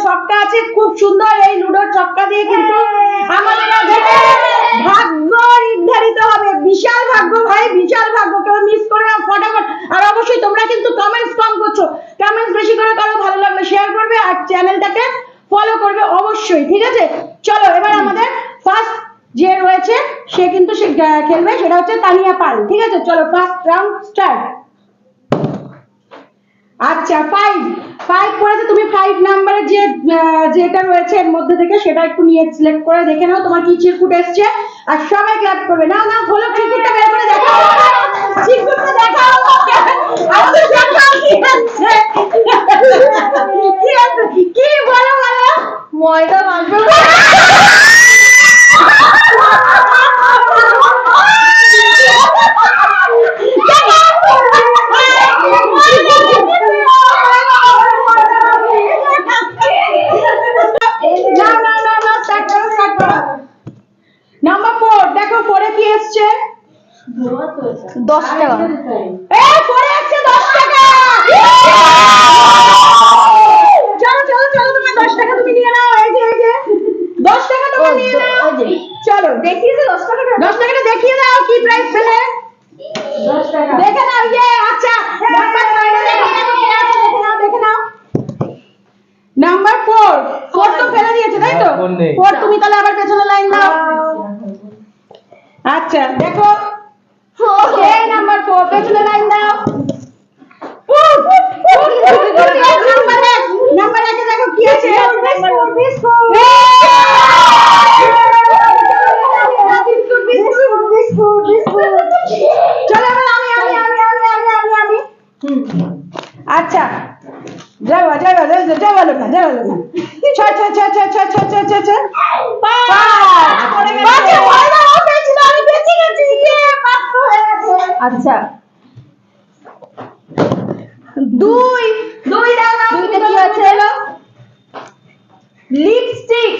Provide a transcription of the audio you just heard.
চক্কা আছে খুব সুন্দর। এই লুডোর চক্কা দিয়ে কিন্তু আমাদের ভাগ্য নির্ধারিত হবে। বিশাল ভাগ্য ভাই, বিশাল ভাগ্য, কেউ মিস করে না ফটাফট। আর অবশ্যই তোমরা কিন্তু কমেন্টস কম করছো, কমেন্টস বেশি করে করো, ভালো লাগলে শেয়ার করবে আর চ্যানেলটাকে ফলো করবে অবশ্যই, ঠিক আছে? চলো এবার আমাদের ফার্স্ট যে রয়েছে সে কিন্তু সে খেলবে, সেটা হচ্ছে তানিয়া পাল, ঠিক আছে? চলো ফার্স্ট রাউন্ড স্টার্ট। আচ্ছা 5 করেছে তুমি। 5 নাম্বারের যে যেটা রয়েছে এর মধ্যে থেকে সেটা একটু নিয়ে সিলেক্ট করে দেখে নাও তোমার কি চিরকুট এসছে। আর সবাই ক্লাস করবে। নাও নাও, খোলো চিরকুটটা বের করে দেখাও, চিরকুটটা দেখাও, আমাদের দেখাও কি আছে, কি আছে, কি বলো বলো। ময়দা মাখবে। নাম্বার 4 দেখো 4 এ কি এসছে? 10 টাকা। এই 4 এ আছে 10 টাকা। চলো চলো চলো, তুমি 10 টাকা তুমি নিয়ে নাও। এই যে 10 টাকা তুমি নিয়ে নাও। চলো দেখিয়ে দাও 10 টাকাটা, 10 টাকাটা দেখিয়ে দাও কি প্রাইস পেলে। 10 টাকা দেখে নাও। আচ্ছা নাম্বার 9 এ দেখে নাও কি আছে, দেখে নাও। নাম্বার 4 তো ফেলে দিয়েছে তাই তো? 4 তুমি তাহলে আবার পেছনে লাইন দাও। আচ্ছা দেখো এই নাম্বার 4 পেছনে লাইন দাও। নাম্বার 1 এ দেখো কি আছে? চলো এবার আমি। আচ্ছা যাও না। আচ্ছা 2 দাও। 2তে কি আছে? লিপস্টিক।